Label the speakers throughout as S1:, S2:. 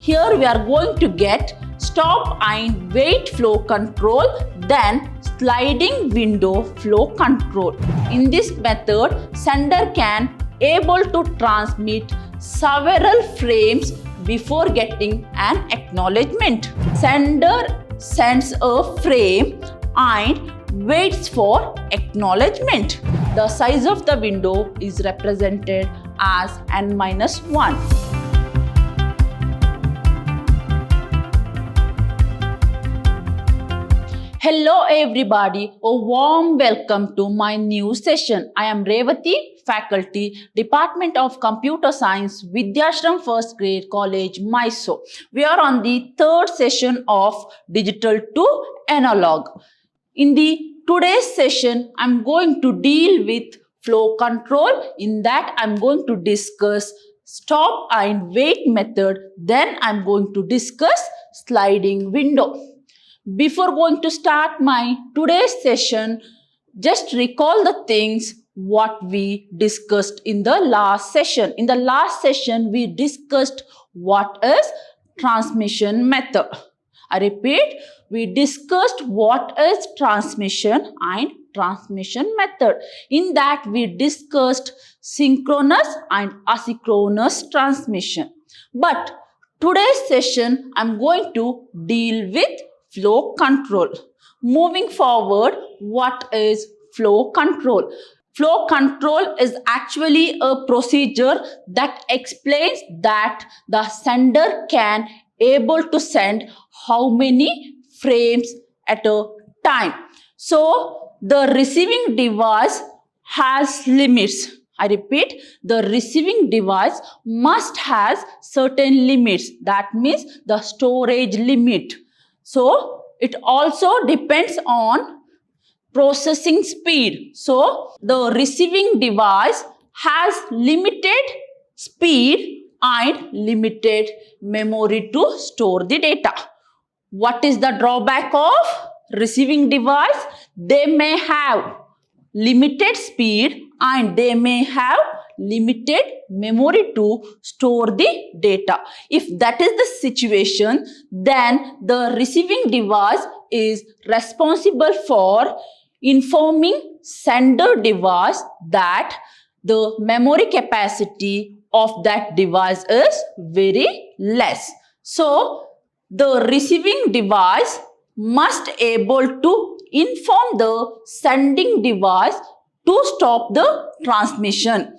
S1: Here we are going to get stop and wait flow control, then sliding window flow control. In this method, sender can able to transmit several frames before getting an acknowledgement. Sender sends a frame and waits for acknowledgement. The size of the window is represented as n-1. Hello everybody, a warm welcome to my new session. I am Revati, faculty, Department of Computer Science, Vidyashram First Grade College, Mysore. We are on the third session of Digital to Analog. In the today's session, I'm going to deal with flow control. In that, I'm going to discuss stop and wait method. Then I'm going to discuss sliding window. Before going to start my today's session, just recall the things what we discussed in the last session. In the last session, we discussed what is transmission method. I repeat, we discussed what is transmission and transmission method. In that, we discussed synchronous and asynchronous transmission. But today's session, I'm going to deal with flow control. Moving forward, what is flow control? Flow control is actually a procedure that explains that the sender can able to send how many frames at a time. So the receiving device has limits. I repeat, the receiving device must has certain limits. That means the storage limit. So it also depends on processing speed. So the receiving device has limited speed and limited memory to store the data. What is the drawback of receiving device? They may have limited speed and they may have limited memory to store the data. If that is the situation, then the receiving device is responsible for informing sender device that the memory capacity of that device is very less. So the receiving device must able to inform the sending device to stop the transmission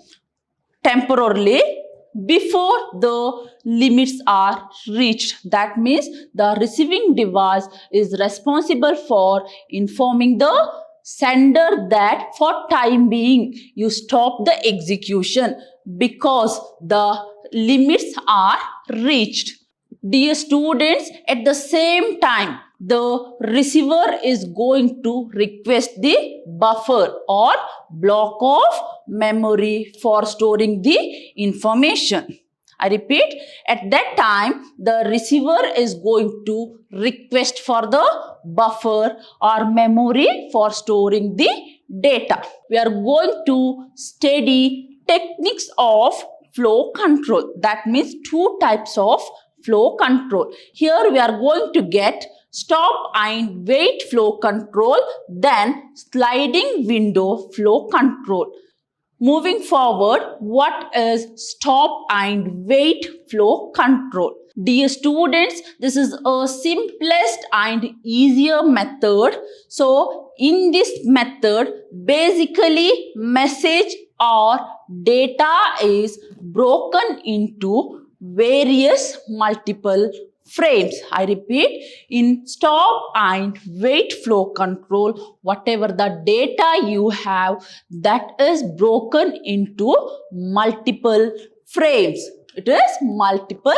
S1: temporarily before the limits are reached. That means the receiving device is responsible for informing the sender that for time being you stop the execution because the limits are reached. Dear students, at the same time, the receiver is going to request the buffer or block of memory for storing the information. I repeat, at that time, the receiver is going to request for the buffer or memory for storing the data. We are going to study techniques of flow control. That means two types of flow control. Here we are going to get stop and wait flow control, then sliding window flow control. Moving forward, what is stop and wait flow control? Dear students, this is a simplest and easier method. So in this method, basically message or data is broken into various multiple frames. I repeat, in stop and wait flow control, whatever the data you have, that is broken into multiple frames. It is multiple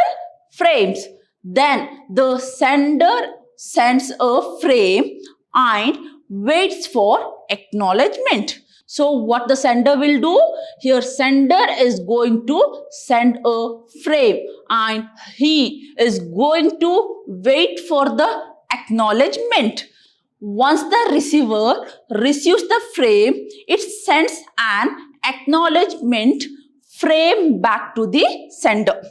S1: frames. Then the sender sends a frame and waits for acknowledgement. So what the sender will do? Here sender is going to send a frame and he is going to wait for the acknowledgement. Once the receiver receives the frame, it sends an acknowledgement frame back to the sender.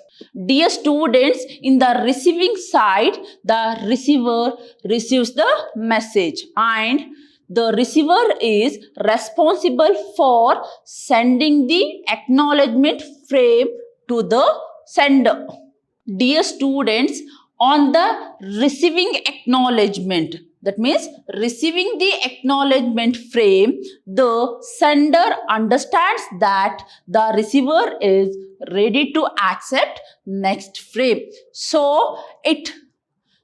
S1: Dear students, in the receiving side, the receiver receives the message and the receiver is responsible for sending the acknowledgement frame to the sender. Dear students, on the receiving acknowledgement, that means receiving the acknowledgement frame, the sender understands that the receiver is ready to accept next frame. So it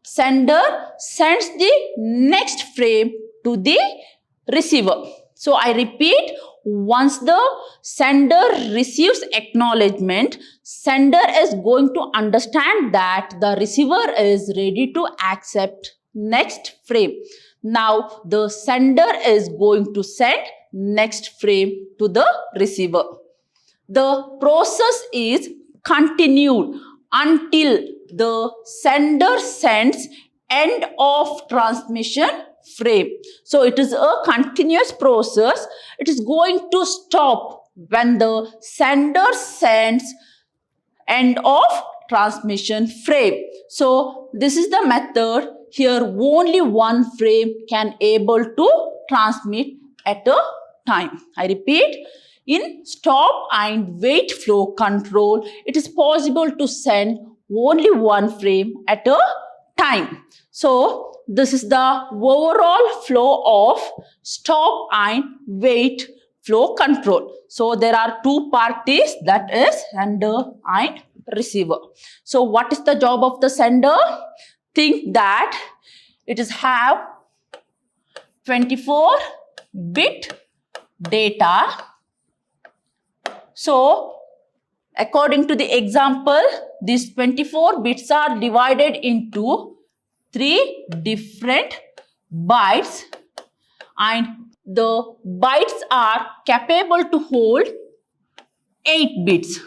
S1: sender sends the next frame to the receiver. So I repeat, once the sender receives acknowledgement, sender is going to understand that the receiver is ready to accept next frame. Now the sender is going to send next frame to the receiver. The process is continued until the sender sends end of transmission frame. So it is a continuous process. It is going to stop when the sender sends end of transmission frame. So this is the method. Here only one frame can able to transmit at a time. I repeat, in stop and wait flow control, it is possible to send only one frame at a time. So this is the overall flow of stop and wait flow control. So there are two parties, that is sender and receiver. So what is the job of the sender? Think that it is have 24-bit data. So according to the example, these 24 bits are divided into 3 different bytes, and the bytes are capable to hold 8 bits.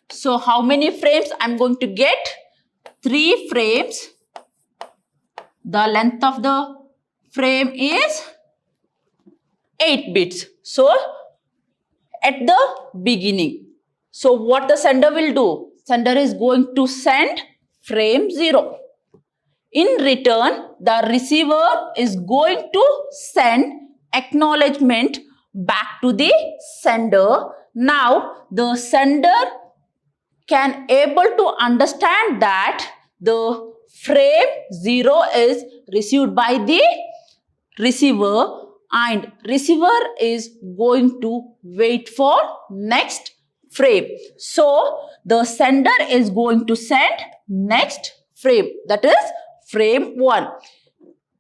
S1: So how many frames I'm going to get? 3 frames. The length of the frame is 8 bits. So at the beginning, so what the sender will do? Sender is going to send frame 0. In return, the receiver is going to send acknowledgement back to the sender. Now the sender can able to understand that the frame 0 is received by the receiver, and receiver is going to wait for next frame. So the sender is going to send next frame, that is frame 1.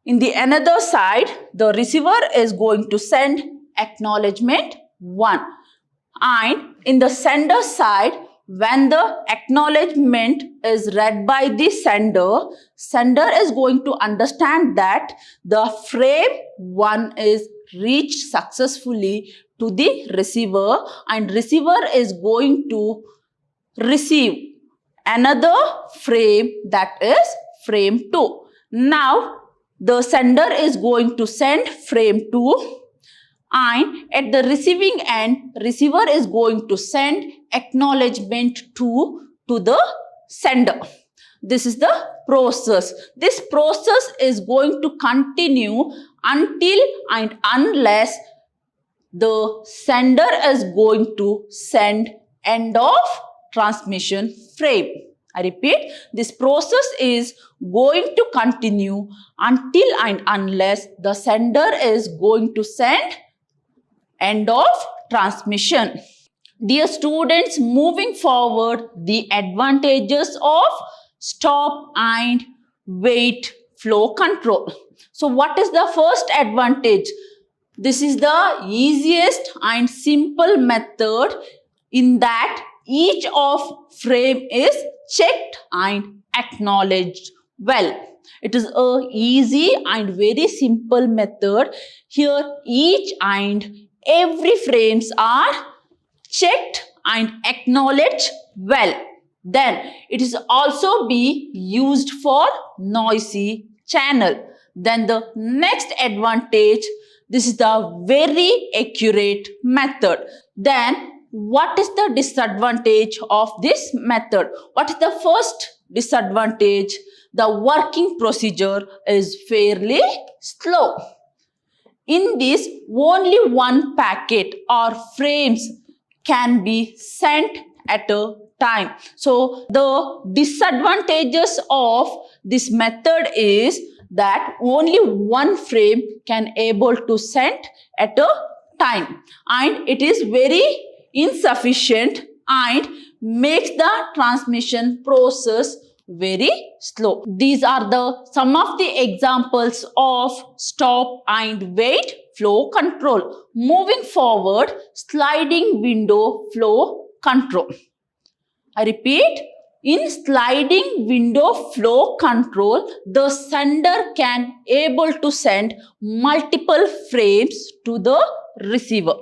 S1: In the another side, the receiver is going to send acknowledgement 1. And in the sender side, when the acknowledgement is read by the sender, sender is going to understand that the frame 1 is reached successfully to the receiver, and receiver is going to receive another frame, that is frame 2. Now the sender is going to send frame 2, and at the receiving end, receiver is going to send acknowledgement 2 to the sender. This is the process. This process is going to continue until and unless the sender is going to send end of transmission frame. I repeat, this process is going to continue until and unless the sender is going to send end of transmission. Dear students, moving forward, the advantages of stop and wait flow control. So what is the first advantage? This is the easiest and simple method in that each of frame is checked and acknowledged well. It is a easy and very simple method. Here each and every frames are checked and acknowledged well. Then it is also be used for noisy channel. Then the next advantage, this is the very accurate method. Then what is the disadvantage of this method? What is the first disadvantage? The working procedure is fairly slow. In this, only one packet or frames can be sent at a time. So the disadvantages of this method is that only one frame can able to send at a time, and it is very insufficient and makes the transmission process very slow. These are some of the examples of stop and wait flow control. Moving forward, sliding window flow control. I repeat, in sliding window flow control, the sender can able to send multiple frames to the receiver.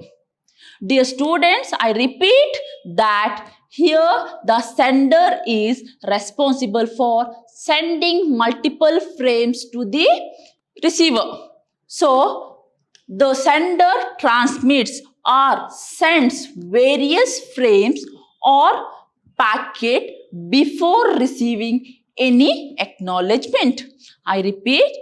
S1: Dear students, I repeat that here the sender is responsible for sending multiple frames to the receiver. So, the sender transmits or sends various frames or packet before receiving any acknowledgement. I repeat,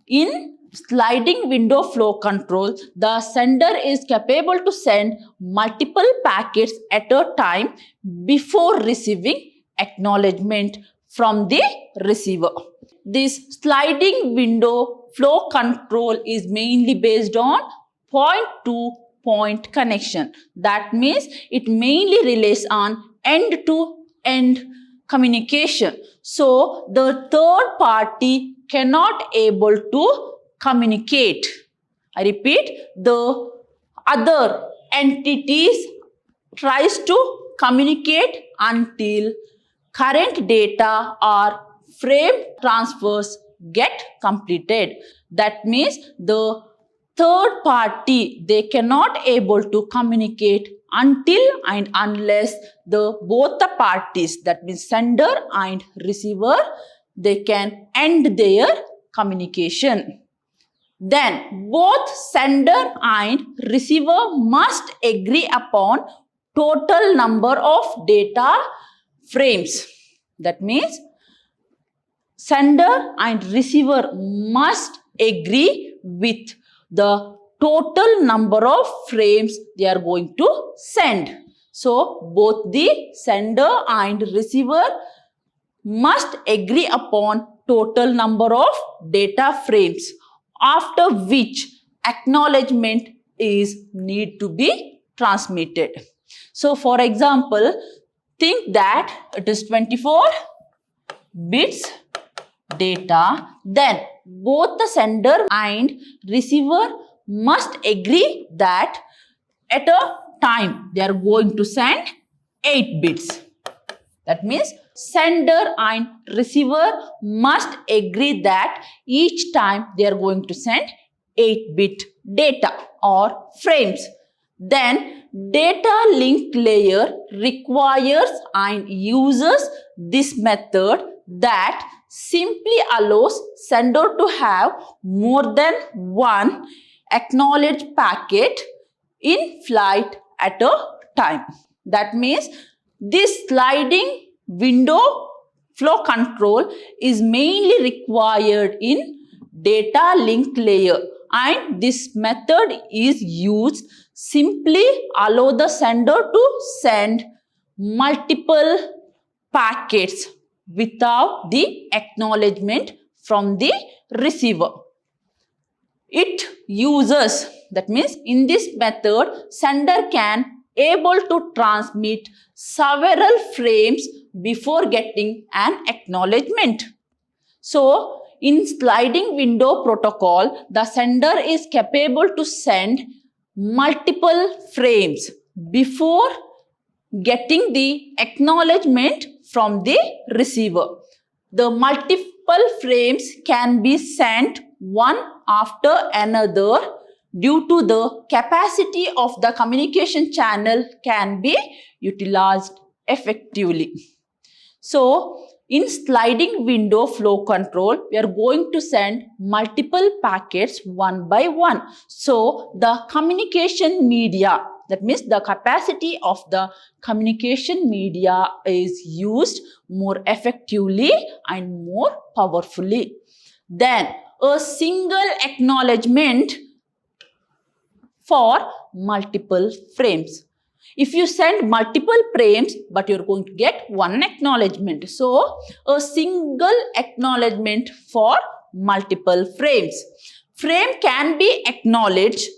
S1: in sliding window flow control, the sender is capable to send multiple packets at a time before receiving acknowledgement from the receiver. This sliding window flow control is mainly based on point-to-point connection. That means it mainly relies on end-to-end communication. So the third party cannot able to communicate. I repeat, the other entities tries to communicate until current data or frame transfers get completed. That means the third party, they cannot able to communicate until and unless both the parties, that means sender and receiver, they can end their communication. Then both sender and receiver must agree upon total number of data frames. That means sender and receiver must agree with the total number of frames they are going to send. So both the sender and receiver must agree upon total number of data frames, after which acknowledgement is need to be transmitted. So for example, think that it is 24 bits data, then both the sender and receiver must agree that at a time they are going to send 8 bits. That means sender and receiver must agree that each time they are going to send 8-bit data or frames. Then data link layer requires and uses this method that simply allows sender to have more than one acknowledged packet in flight at a time. That means this sliding window flow control is mainly required in data link layer, and this method is used simply allow the sender to send multiple packets without the acknowledgement from the receiver. It uses, that means in this method, sender can able to transmit several frames before getting an acknowledgement. So, in sliding window protocol, the sender is capable to send multiple frames before getting the acknowledgement from the receiver. The multiple frames can be sent one after another due to the capacity of the communication channel can be utilized effectively. So, in sliding window flow control, we are going to send multiple packets one by one. So, the communication media That means the capacity of the communication media is used more effectively and more powerfully. Then a single acknowledgement for multiple frames. If you send multiple frames, but you're going to get one acknowledgement. So, a single acknowledgement for multiple frames. Frame can be acknowledged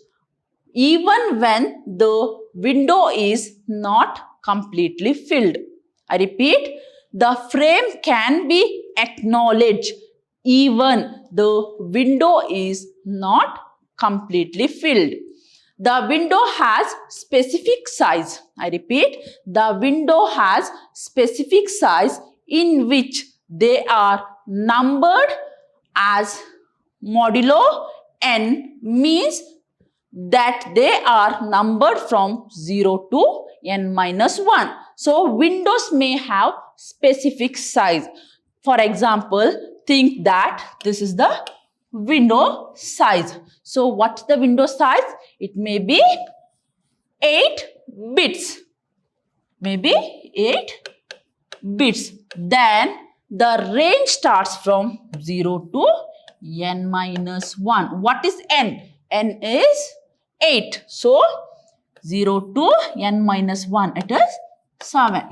S1: even when the window is not completely filled. I repeat, the frame can be acknowledged even the window is not completely filled. The window has specific size. I repeat, the window has specific size in which they are numbered as modulo n, means that they are numbered from 0 to n minus 1. So, windows may have specific size. For example, think that this is the window size. So, what's the window size? It may be 8 bits. Maybe 8 bits. Then the range starts from 0 to n minus 1. What is n? N is 8. So, 0 to n minus 1, it is 7.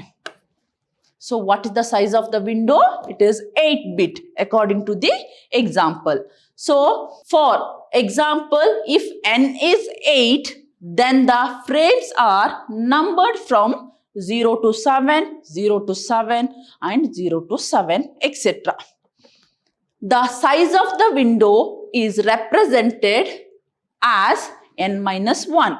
S1: So, what is the size of the window? It is 8 bit according to the example. So, for example, if n is 8, then the frames are numbered from 0 to 7, 0 to 7 and 0 to 7, etc. The size of the window is represented as n minus 1.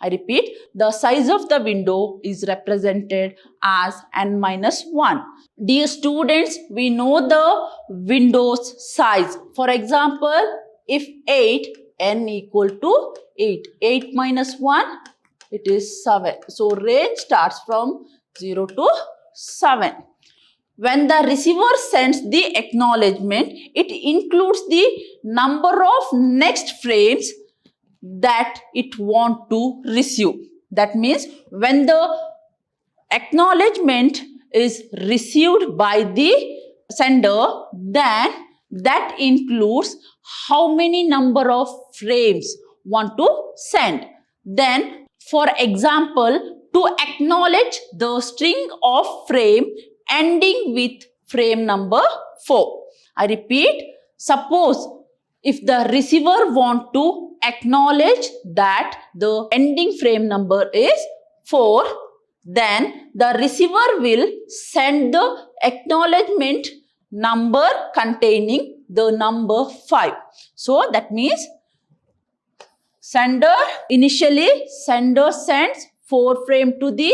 S1: I repeat, the size of the window is represented as n minus 1. Dear students, we know the window's size. For example, if 8, n equal to 8. 8 minus 1, it is 7. So, range starts from 0 to 7. When the receiver sends the acknowledgement, it includes the number of next frames that it want to receive. That means when the acknowledgement is received by the sender, then that includes how many number of frames want to send. Then, for example, to acknowledge the string of frame ending with frame number 4. I repeat, suppose if the receiver want to acknowledge that the ending frame number is 4, then the receiver will send the acknowledgement number containing the number 5. So, that means initially sender sends 4 frame to the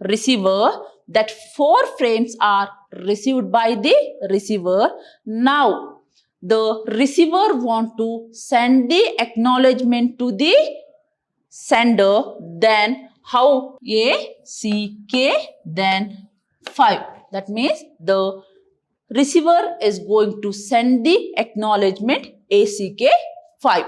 S1: receiver. That 4 frames are received by the receiver. Now, the receiver want to send the acknowledgement to the sender, then how? A, C, K, then 5. That means the receiver is going to send the acknowledgement ACK 5.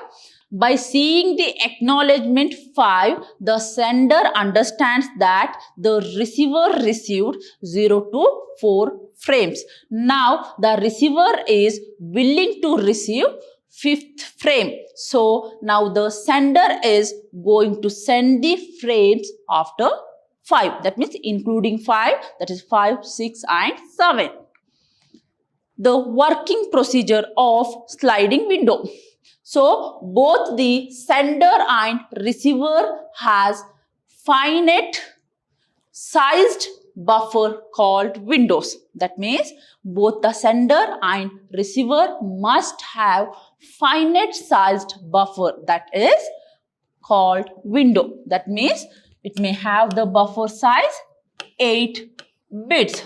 S1: By seeing the acknowledgement 5, the sender understands that the receiver received 0 to 4 frames. Now, the receiver is willing to receive 5th frame. So, now the sender is going to send the frames after 5. That means including 5, that is 5, 6 and 7. The working procedure of sliding window. So, both the sender and receiver has finite sized buffer called windows. That means both the sender and receiver must have finite sized buffer, that is called window. That means it may have the buffer size 8 bits.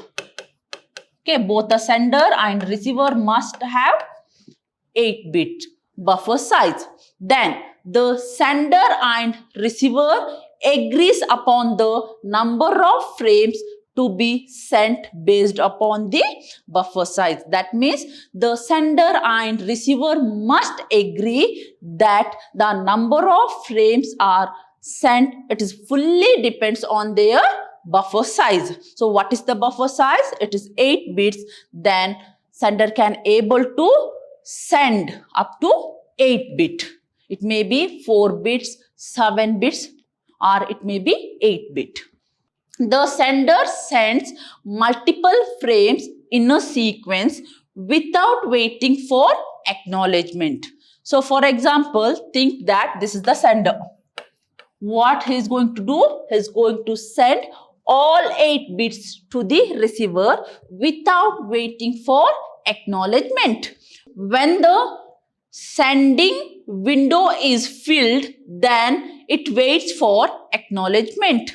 S1: Okay, both the sender and receiver must have 8-bit buffer size. Then the sender and receiver agrees upon the number of frames to be sent based upon the buffer size. That means the sender and receiver must agree that the number of frames are sent, it is fully depends on their buffer size. So what is the buffer size? It is 8 bits. Then sender can able to send up to 8 bit. It may be 4 bits, 7 bits, or it may be 8 bit. The sender sends multiple frames in a sequence without waiting for acknowledgement. So for example, think that this is the sender. What he is going to do? He is going to send all 8 bits to the receiver without waiting for acknowledgement. When the sending window is filled, then it waits for acknowledgement.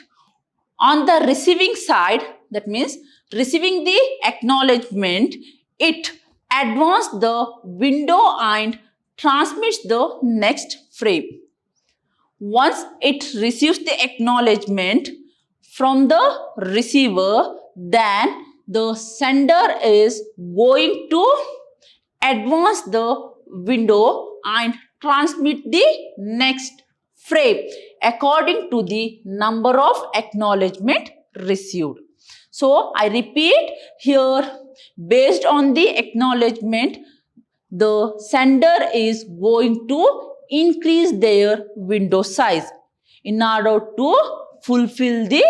S1: On the receiving side, that means receiving the acknowledgement, it advances the window and transmits the next frame. Once it receives the acknowledgement from the receiver, then the sender is going to advance the window and transmit the next frame according to the number of acknowledgement received. So I repeat here, based on the acknowledgement, the sender is going to increase their window size in order to fulfill the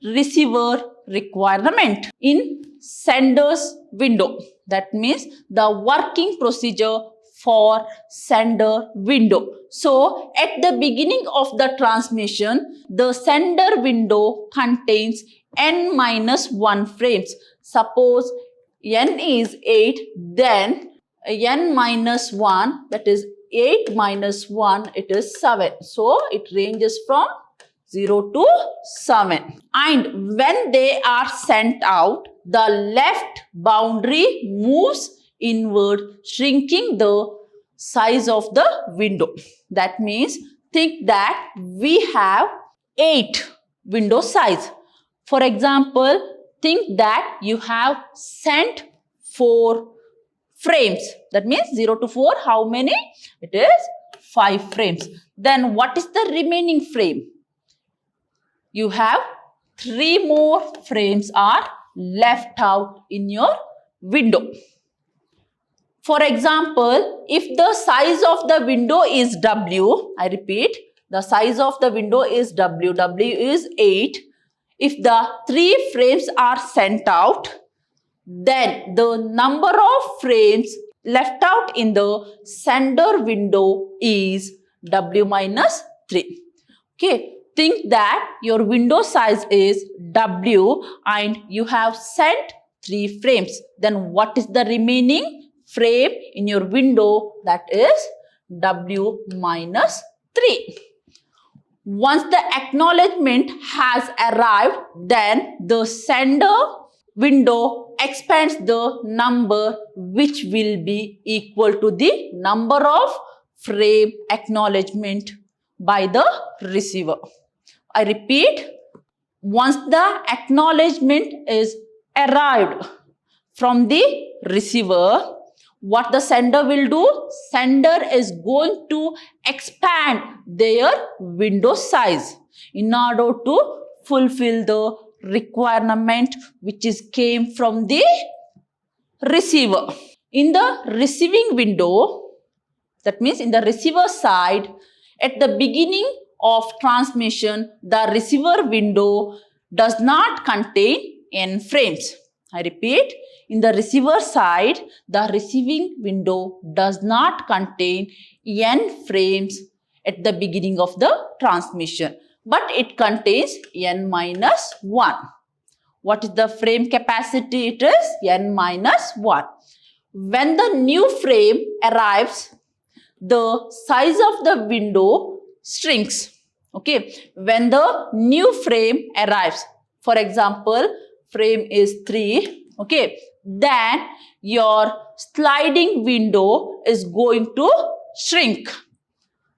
S1: receiver requirement in sender's window. That means the working procedure for sender window. So at the beginning of the transmission, the sender window contains n-1 frames. Suppose n is 8, then n-1, that is 8 minus 1, it is 7. So it ranges from 0 to 7. And when they are sent out, the left boundary moves inward, shrinking the size of the window. That means, think that we have 8 window size. For example, think that you have sent 4 frames. That means 0 to 4, how many? It is 5 frames. Then what is the remaining frame? You have 3 more frames are left out in your window. For example, if the size of the window is W, I repeat, the size of the window is W, W is 8. If the 3 frames are sent out, then the number of frames left out in the sender window is W minus 3. Okay, think that your window size is W and you have sent 3 frames. Then what is the remaining frame in your window? That is W minus 3. Once the acknowledgement has arrived, then the sender window expands the number which will be equal to the number of frame acknowledgement by the receiver. I repeat, once the acknowledgement is arrived from the receiver, what the sender will do? Sender is going to expand their window size in order to fulfill the requirement which is came from the receiver. In the receiving window, that means in the receiver side, at the beginning of transmission, the receiver window does not contain n frames. I repeat, in the receiver side, the receiving window does not contain n frames at the beginning of the transmission, but it contains n minus 1. What is the frame capacity? It is n minus 1. When the new frame arrives, the size of the window shrinks. Okay, when the new frame arrives, for example, frame is 3, okay, then your sliding window is going to shrink.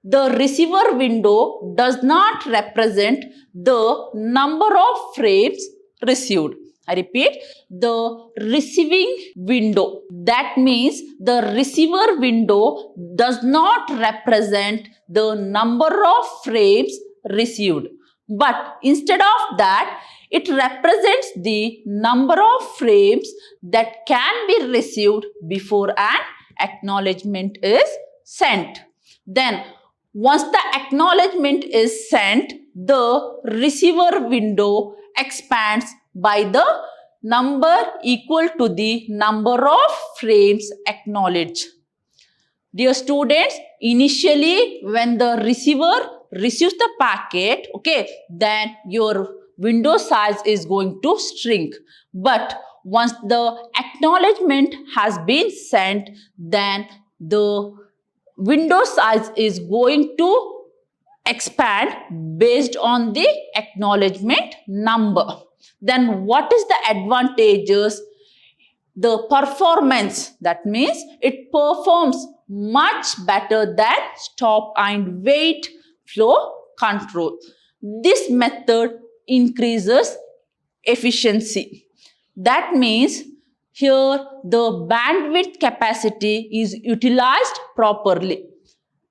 S1: The receiver window does not represent the number of frames received. I repeat, the receiving window, that means the receiver window does not represent the number of frames received. But instead of that, it represents the number of frames that can be received before an acknowledgement is sent. Then, once the acknowledgement is sent, the receiver window expands by the number equal to the number of frames acknowledged. Dear students, initially when the receiver receives the packet, okay, then your window size is going to shrink. But once the acknowledgement has been sent, then the window size is going to expand based on the acknowledgement number. Then what is the advantages? The performance, that means it performs much better than stop and wait flow control. This method increases efficiency. That means here the bandwidth capacity is utilized properly.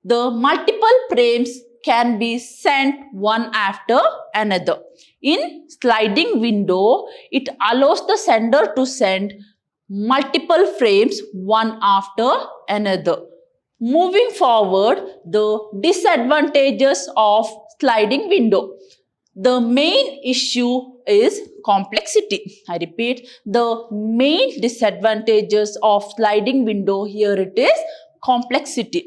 S1: The multiple frames can be sent one after another. In sliding window, it allows the sender to send multiple frames one after another. Moving forward, the disadvantages of sliding window. The main issue is complexity. I repeat, the main disadvantages of sliding window, here it is complexity.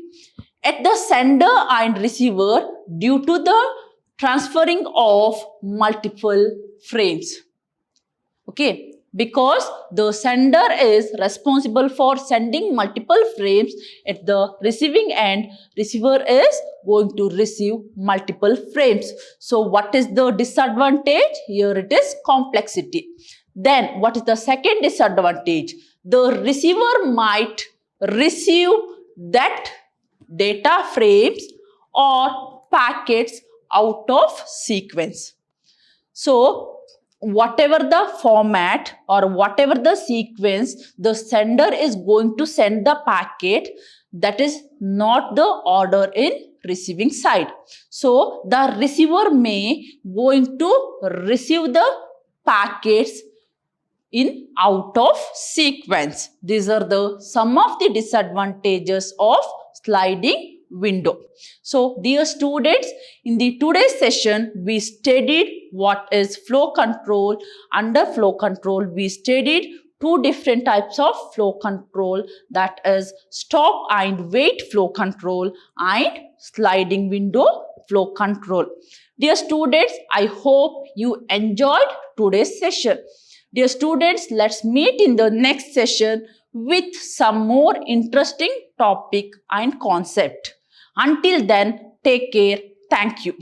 S1: At the sender and receiver, due to the transferring of multiple frames. Okay, because the sender is responsible for sending multiple frames, at the receiving end, receiver is going to receive multiple frames. So what is the disadvantage? Here it is complexity. Then what is the second disadvantage? The receiver might receive that data frames or packets out of sequence. So whatever the format or whatever the sequence, the sender is going to send the packet, that is not the order in receiving side. So the receiver may going to receive the packets in out of sequence. These are the some of the disadvantages of sliding window. So dear students, in the today's session, we studied what is flow control. Under flow control, we studied two different types of flow control, that is stop and wait flow control and sliding window flow control. Dear students, I hope you enjoyed today's session. Dear students, let's meet in the next session with some more interesting topic and concept. Until then, take care. Thank you.